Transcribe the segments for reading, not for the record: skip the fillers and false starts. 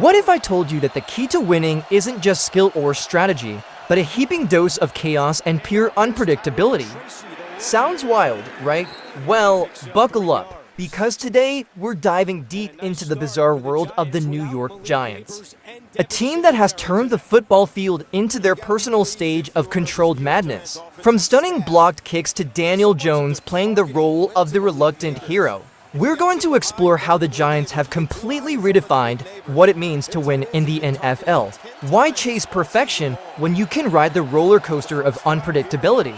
What if I told you that the key to winning isn't just skill or strategy, but a heaping dose of chaos and pure unpredictability? Sounds wild, right? Well, buckle up, because today we're diving deep into the bizarre world of the New York Giants. A team that has turned the football field into their personal stage of controlled madness. From stunning blocked kicks to Daniel Jones playing the role of the reluctant hero. We're going to explore how the Giants have completely redefined what it means to win in the NFL. Why chase perfection when you can ride the roller coaster of unpredictability?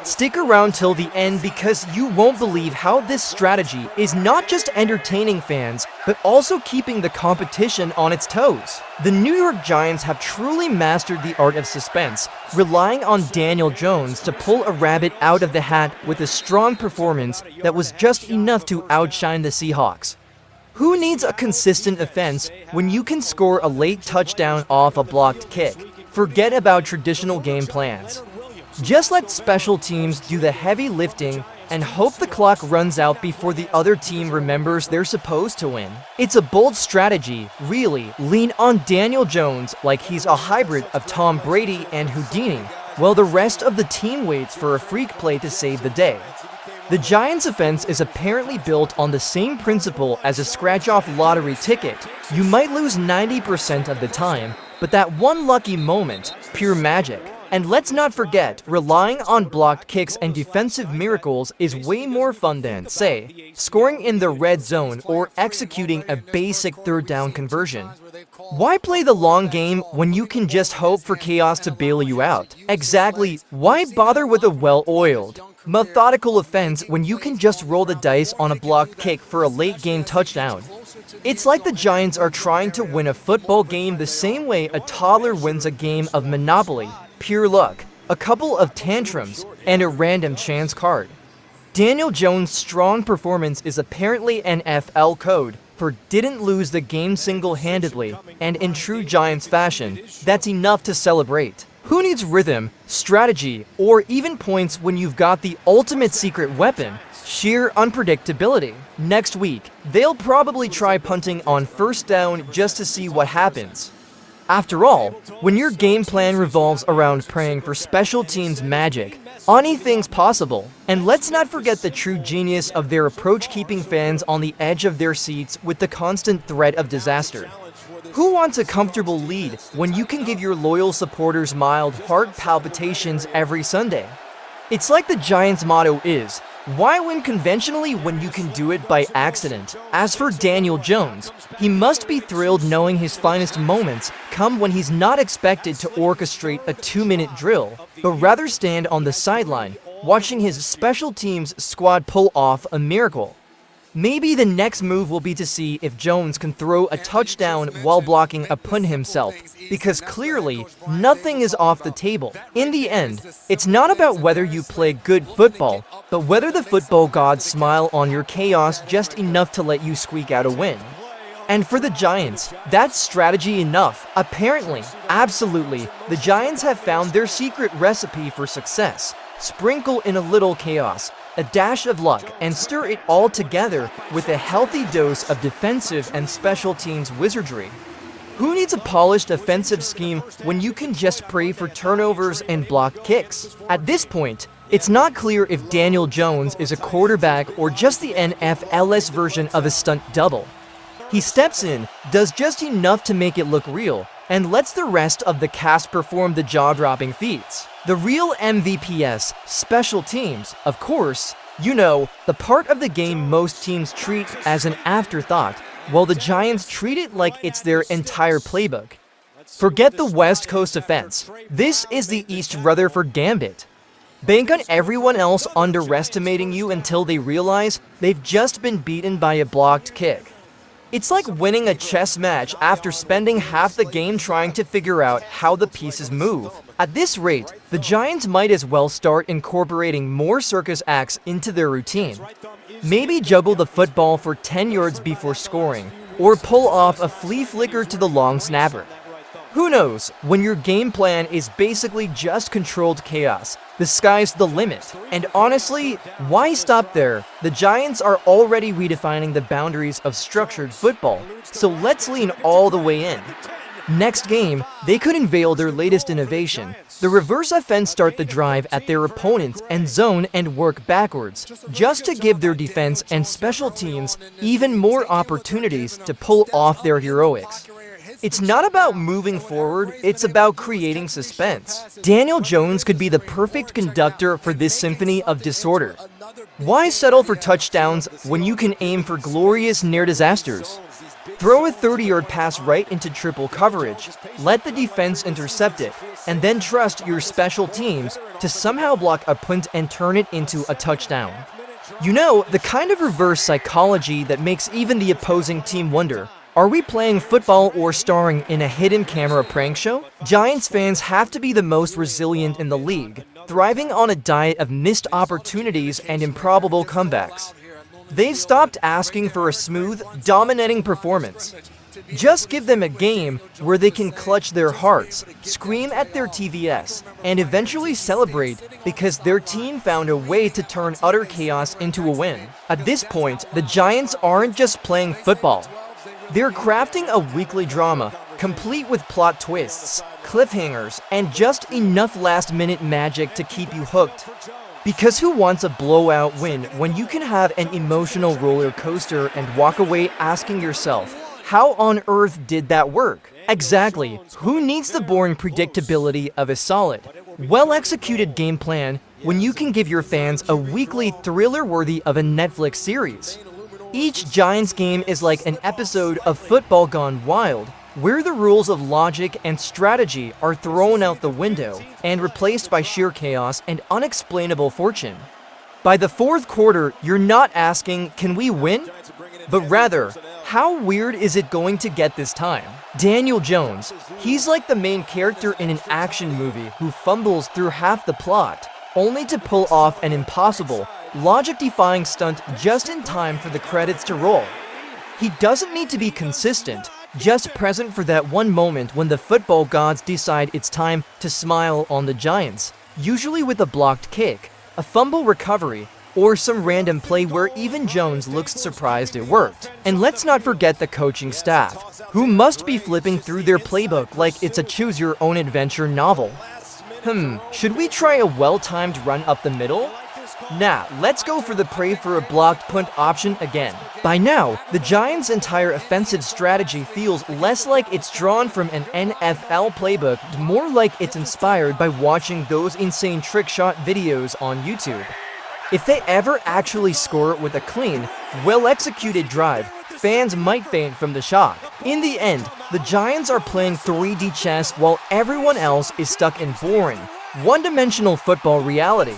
Stick around till the end because you won't believe how this strategy is not just entertaining fans, but also keeping the competition on its toes. The New York Giants have truly mastered the art of suspense, relying on Daniel Jones to pull a rabbit out of the hat with a strong performance that was just enough to outshine the Seahawks. Who needs a consistent offense when you can score a late touchdown off a blocked kick? Forget about traditional game plans. Just let special teams do the heavy lifting and hope the clock runs out before the other team remembers they're supposed to win. It's a bold strategy, really. Lean on Daniel Jones like he's a hybrid of Tom Brady and Houdini, while the rest of the team waits for a freak play to save the day. The Giants' offense is apparently built on the same principle as a scratch-off lottery ticket. You might lose 90% of the time, but that one lucky moment, pure magic. And let's not forget, relying on blocked kicks and defensive miracles is way more fun than, say, scoring in the red zone or executing a basic third down conversion. Why play the long game when you can just hope for chaos to bail you out? Exactly, why bother with a well-oiled, methodical offense when you can just roll the dice on a blocked kick for a late-game touchdown? It's like the Giants are trying to win a football game the same way a toddler wins a game of Monopoly. Pure luck, a couple of tantrums, and a random chance card. Daniel Jones' strong performance is apparently an FL code for didn't lose the game single-handedly, and in true Giants fashion, that's enough to celebrate. Who needs rhythm, strategy, or even points when you've got the ultimate secret weapon? Sheer unpredictability. Next week, they'll probably try punting on first down just to see what happens. After all, when your game plan revolves around praying for special teams magic, anything's possible. And let's not forget the true genius of their approach, keeping fans on the edge of their seats with the constant threat of disaster. Who wants a comfortable lead when you can give your loyal supporters mild heart palpitations every Sunday? It's like the Giants' motto is, why win conventionally when you can do it by accident? As for Daniel Jones, he must be thrilled knowing his finest moments come when he's not expected to orchestrate a 2-minute drill, but rather stand on the sideline, watching his special teams squad pull off a miracle. Maybe the next move will be to see if Jones can throw a touchdown while blocking a punt himself, because clearly, nothing is off the table. In the end, it's not about whether you play good football, but whether the football gods smile on your chaos just enough to let you squeak out a win. And for the Giants, that's strategy enough, apparently. Absolutely, the Giants have found their secret recipe for success. Sprinkle in a little chaos, a dash of luck, and stir it all together with a healthy dose of defensive and special teams wizardry. Who needs a polished offensive scheme when you can just pray for turnovers and blocked kicks? At this point, it's not clear if Daniel Jones is a quarterback or just the NFL's version of a stunt double. He steps in, does just enough to make it look real, and lets the rest of the cast perform the jaw-dropping feats. The real MVPs, special teams, of course, you know, the part of the game most teams treat as an afterthought, while the Giants treat it like it's their entire playbook. Forget the West Coast offense. This is the East Rutherford Gambit. Bank on everyone else underestimating you until they realize they've just been beaten by a blocked kick. It's like winning a chess match after spending half the game trying to figure out how the pieces move. At this rate, the Giants might as well start incorporating more circus acts into their routine. Maybe juggle the football for 10 yards before scoring, or pull off a flea flicker to the long snapper. Who knows, when your game plan is basically just controlled chaos, the sky's the limit. And honestly, why stop there? The Giants are already redefining the boundaries of structured football, so let's lean all the way in. Next game, they could unveil their latest innovation. The reverse offense start the drive at their opponent's end zone and work backwards, just to give their defense and special teams even more opportunities to pull off their heroics. It's not about moving forward, it's about creating suspense. Daniel Jones could be the perfect conductor for this symphony of disorder. Why settle for touchdowns when you can aim for glorious near disasters? Throw a 30-yard pass right into triple coverage, let the defense intercept it, and then trust your special teams to somehow block a punt and turn it into a touchdown. You know, the kind of reverse psychology that makes even the opposing team wonder, are we playing football or starring in a hidden camera prank show? Giants fans have to be the most resilient in the league, thriving on a diet of missed opportunities and improbable comebacks. They've stopped asking for a smooth, dominating performance. Just give them a game where they can clutch their hearts, scream at their TVS, and eventually celebrate because their team found a way to turn utter chaos into a win. At this point, the Giants aren't just playing football. They're crafting a weekly drama, complete with plot twists, cliffhangers, and just enough last-minute magic to keep you hooked. Because who wants a blowout win when you can have an emotional roller coaster and walk away asking yourself, how on earth did that work? Exactly, who needs the boring predictability of a solid, well-executed game plan when you can give your fans a weekly thriller worthy of a Netflix series? Each Giants game is like an episode of Football Gone Wild, where the rules of logic and strategy are thrown out the window and replaced by sheer chaos and unexplainable fortune. By the fourth quarter, you're not asking, can we win? But rather, how weird is it going to get this time? Daniel Jones, he's like the main character in an action movie who fumbles through half the plot, only to pull off an impossible, logic-defying stunt just in time for the credits to roll. He doesn't need to be consistent, just present for that one moment when the football gods decide it's time to smile on the Giants, usually with a blocked kick, a fumble recovery, or some random play where even Jones looks surprised it worked. And let's not forget the coaching staff, who must be flipping through their playbook like it's a choose-your-own-adventure novel. Should we try a well-timed run up the middle? Nah, let's go for the pray for a blocked punt option again. By now, the Giants' entire offensive strategy feels less like it's drawn from an NFL playbook, more like it's inspired by watching those insane trick shot videos on YouTube. If they ever actually score with a clean, well-executed drive, fans might faint from the shock. In the end, the Giants are playing 3D chess while everyone else is stuck in boring, one-dimensional football reality.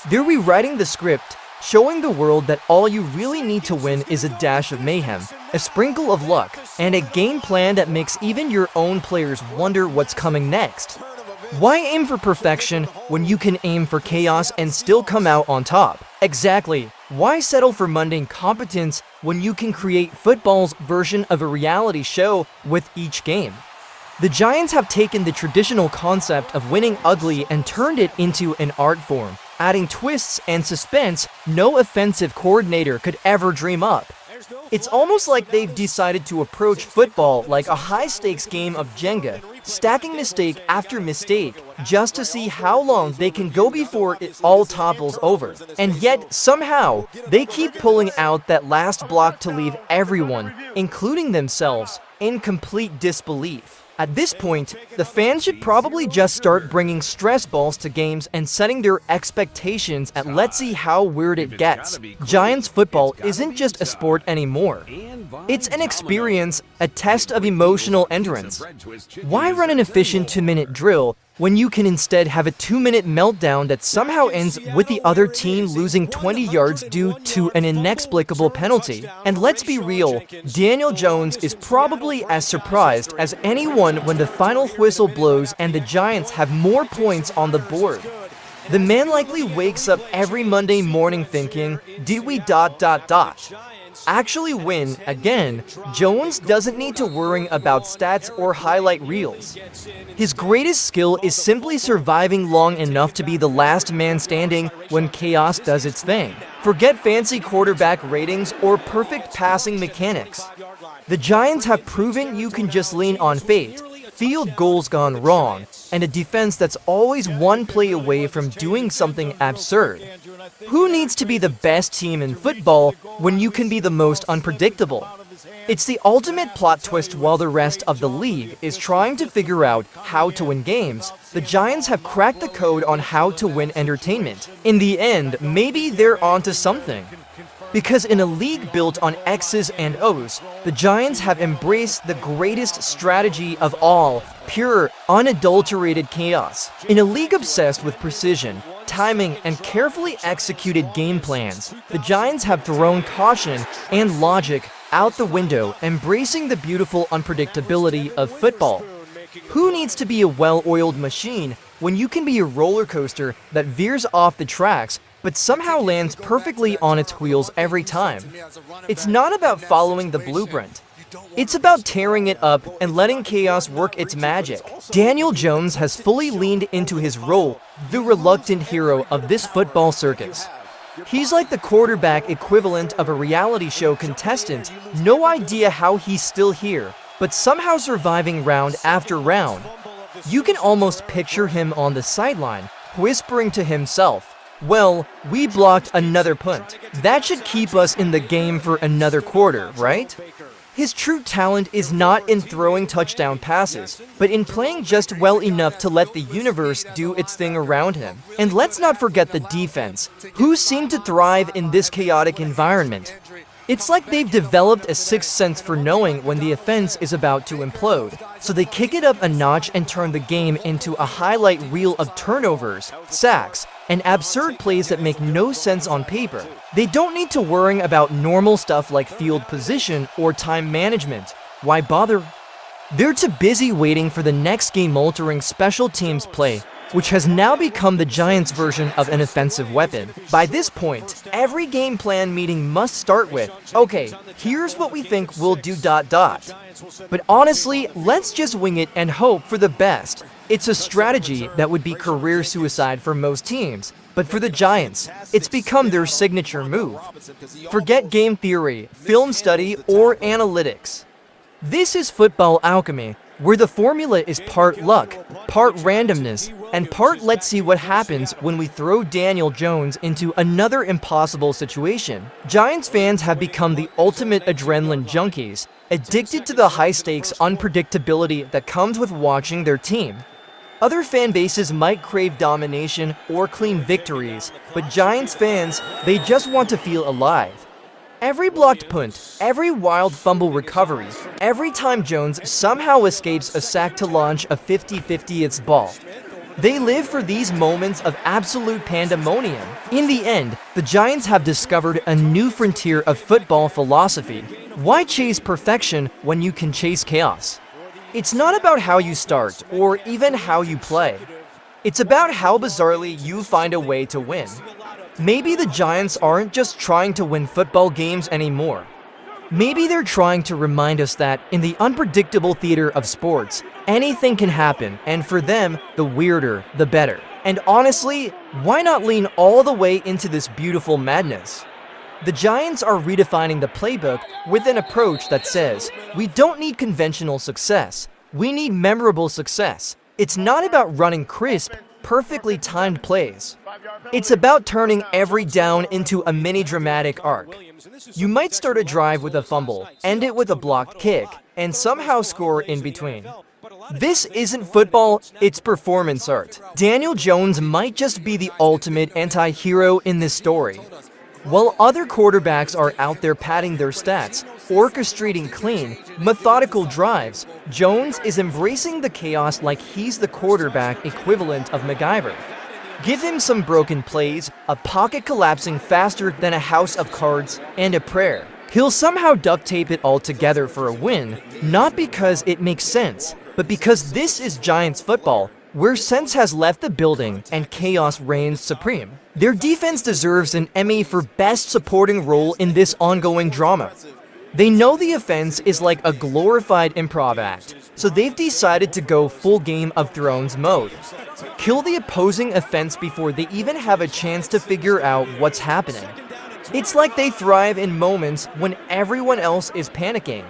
They're rewriting the script, showing the world that all you really need to win is a dash of mayhem, a sprinkle of luck, and a game plan that makes even your own players wonder what's coming next. Why aim for perfection when you can aim for chaos and still come out on top? Exactly. Why settle for mundane competence when you can create football's version of a reality show with each game? The Giants have taken the traditional concept of winning ugly and turned it into an art form, adding twists and suspense no offensive coordinator could ever dream up. It's almost like they've decided to approach football like a high-stakes game of Jenga, stacking mistake after mistake just to see how long they can go before it all topples over. And yet, somehow, they keep pulling out that last block to leave everyone, including themselves, in complete disbelief. At this point, the fans should probably just start bringing stress balls to games and setting their expectations at let's see how weird it gets. Giants football isn't just a sport anymore. It's an experience, a test of emotional endurance. Why run an efficient 2-minute drill when you can instead have a 2-minute meltdown that somehow ends with the other team losing 20 yards due to an inexplicable penalty? And let's be real, Daniel Jones is probably as surprised as anyone when the final whistle blows and the Giants have more points on the board. The man likely wakes up every Monday morning thinking, did we ... actually win again, Jones doesn't need to worry about stats or highlight reels. His greatest skill is simply surviving long enough to be the last man standing when chaos does its thing. Forget fancy quarterback ratings or perfect passing mechanics. The Giants have proven you can just lean on fate, field goals gone wrong, and a defense that's always one play away from doing something absurd. Who needs to be the best team in football when you can be the most unpredictable? It's the ultimate plot twist. While the rest of the league is trying to figure out how to win games, the Giants have cracked the code on how to win entertainment. In the end, maybe they're onto something. Because in a league built on X's and O's, the Giants have embraced the greatest strategy of all, pure, unadulterated chaos. In a league obsessed with precision, timing, and carefully executed game plans, the Giants have thrown caution and logic out the window, embracing the beautiful unpredictability of football. Who needs to be a well-oiled machine when you can be a roller coaster that veers off the tracks but somehow lands perfectly on its wheels every time? It's not about following the blueprint. It's about tearing it up and letting chaos work its magic. Daniel Jones has fully leaned into his role, the reluctant hero of this football circus. He's like the quarterback equivalent of a reality show contestant, no idea how he's still here, but somehow surviving round after round. You can almost picture him on the sideline, whispering to himself, "Well, we blocked another punt. That should keep us in the game for another quarter, right?" His true talent is not in throwing touchdown passes, but in playing just well enough to let the universe do its thing around him. And let's not forget the defense, who seem to thrive in this chaotic environment. It's like they've developed a sixth sense for knowing when the offense is about to implode, so they kick it up a notch and turn the game into a highlight reel of turnovers, sacks, and absurd plays that make no sense on paper. They don't need to worry about normal stuff like field position or time management. Why bother? They're too busy waiting for the next game-altering special teams play, which has now become the Giants' version of an offensive weapon. By this point, every game plan meeting must start with, "Okay, here's what we think we'll do ... But honestly, let's just wing it and hope for the best." It's a strategy that would be career suicide for most teams, but for the Giants, it's become their signature move. Forget game theory, film study, or analytics. This is football alchemy, where the formula is part luck, part randomness, and part let's see what happens when we throw Daniel Jones into another impossible situation. Giants fans have become the ultimate adrenaline junkies, addicted to the high-stakes unpredictability that comes with watching their team. Other fan bases might crave domination or clean victories, but Giants fans, they just want to feel alive. Every blocked punt, every wild fumble recovery, every time Jones somehow escapes a sack to launch a 50-50th ball. They live for these moments of absolute pandemonium. In the end, the Giants have discovered a new frontier of football philosophy. Why chase perfection when you can chase chaos? It's not about how you start or even how you play. It's about how bizarrely you find a way to win. Maybe the Giants aren't just trying to win football games anymore. Maybe they're trying to remind us that in the unpredictable theater of sports, anything can happen, and for them, the weirder, the better. And honestly, why not lean all the way into this beautiful madness? The Giants are redefining the playbook with an approach that says, we don't need conventional success, we need memorable success. It's not about running crisp, perfectly timed plays. It's about turning every down into a mini dramatic arc. You might start a drive with a fumble, end it with a blocked kick, and somehow score in between. This isn't football, it's performance art. Daniel Jones might just be the ultimate anti-hero in this story. While other quarterbacks are out there padding their stats, orchestrating clean, methodical drives, Jones is embracing the chaos like he's the quarterback equivalent of MacGyver. Give him some broken plays, a pocket collapsing faster than a house of cards, and a prayer. He'll somehow duct tape it all together for a win, not because it makes sense, but because this is Giants football, where sense has left the building and chaos reigns supreme. Their defense deserves an Emmy for Best Supporting Role in this ongoing drama. They know the offense is like a glorified improv act, so they've decided to go full Game of Thrones mode. Kill the opposing offense before they even have a chance to figure out what's happening. It's like they thrive in moments when everyone else is panicking.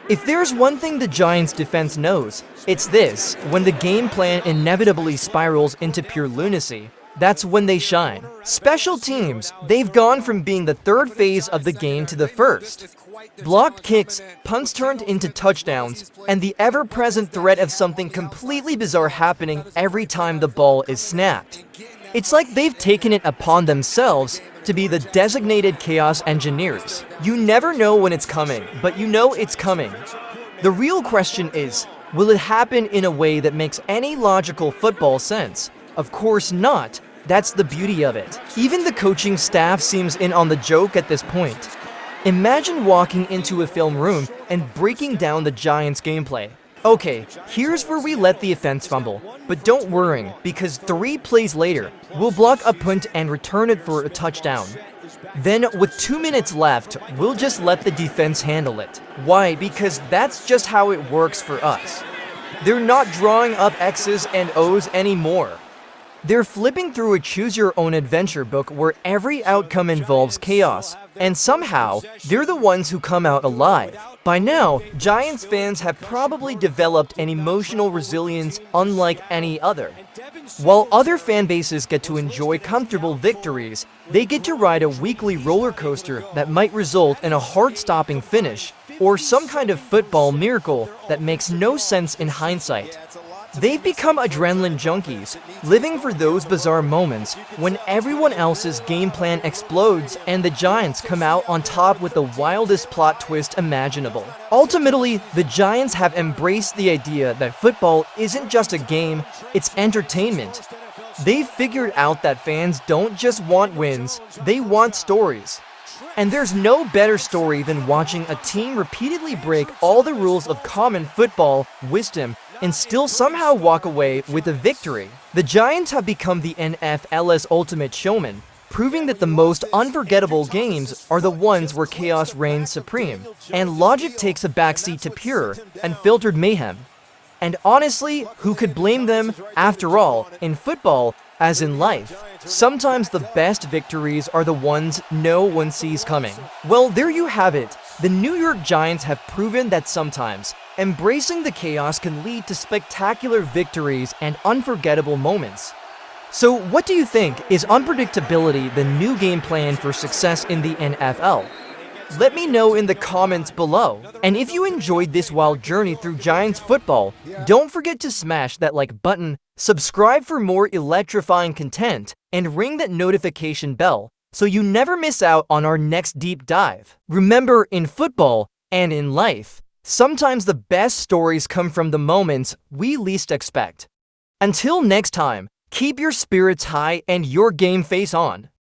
If there's one thing the Giants' defense knows, it's this: when the game plan inevitably spirals into pure lunacy, that's when they shine. Special teams, they've gone from being the third phase of the game to the first. Blocked kicks, punts turned into touchdowns, and the ever-present threat of something completely bizarre happening every time the ball is snapped. It's like they've taken it upon themselves to be the designated chaos engineers. You never know when it's coming, but you know it's coming. The real question is, will it happen in a way that makes any logical football sense? Of course not. That's the beauty of it. Even the coaching staff seems in on the joke at this point. Imagine walking into a film room and breaking down the Giants' gameplay. Okay, here's where we let the offense fumble, but don't worry, because 3 plays later, we'll block a punt and return it for a touchdown. Then, with 2 minutes left, we'll just let the defense handle it. Why? Because that's just how it works for us. They're not drawing up X's and O's anymore. They're flipping through a choose-your-own-adventure book where every outcome involves chaos, and somehow, they're the ones who come out alive. By now, Giants fans have probably developed an emotional resilience unlike any other. While other fan bases get to enjoy comfortable victories, they get to ride a weekly roller coaster that might result in a heart-stopping finish, or some kind of football miracle that makes no sense in hindsight. They've become adrenaline junkies, living for those bizarre moments when everyone else's game plan explodes and the Giants come out on top with the wildest plot twist imaginable. Ultimately, the Giants have embraced the idea that football isn't just a game, it's entertainment. They've figured out that fans don't just want wins, they want stories. And there's no better story than watching a team repeatedly break all the rules of common football wisdom and still somehow walk away with a victory. The Giants have become the NFL's ultimate showman, proving that the most unforgettable games are the ones where chaos reigns supreme, and logic takes a backseat to pure, unfiltered mayhem. And honestly, who could blame them? After all, in football, as in life, sometimes the best victories are the ones no one sees coming. Well, there you have it. The New York Giants have proven that sometimes embracing the chaos can lead to spectacular victories and unforgettable moments. So what do you think? Is unpredictability the new game plan for success in the NFL? Let me know in the comments below. And if you enjoyed this wild journey through Giants football, don't forget to smash that like button, subscribe for more electrifying content, and ring that notification bell so you never miss out on our next deep dive. Remember, in football and in life, sometimes the best stories come from the moments we least expect. Until next time, keep your spirits high and your game face on.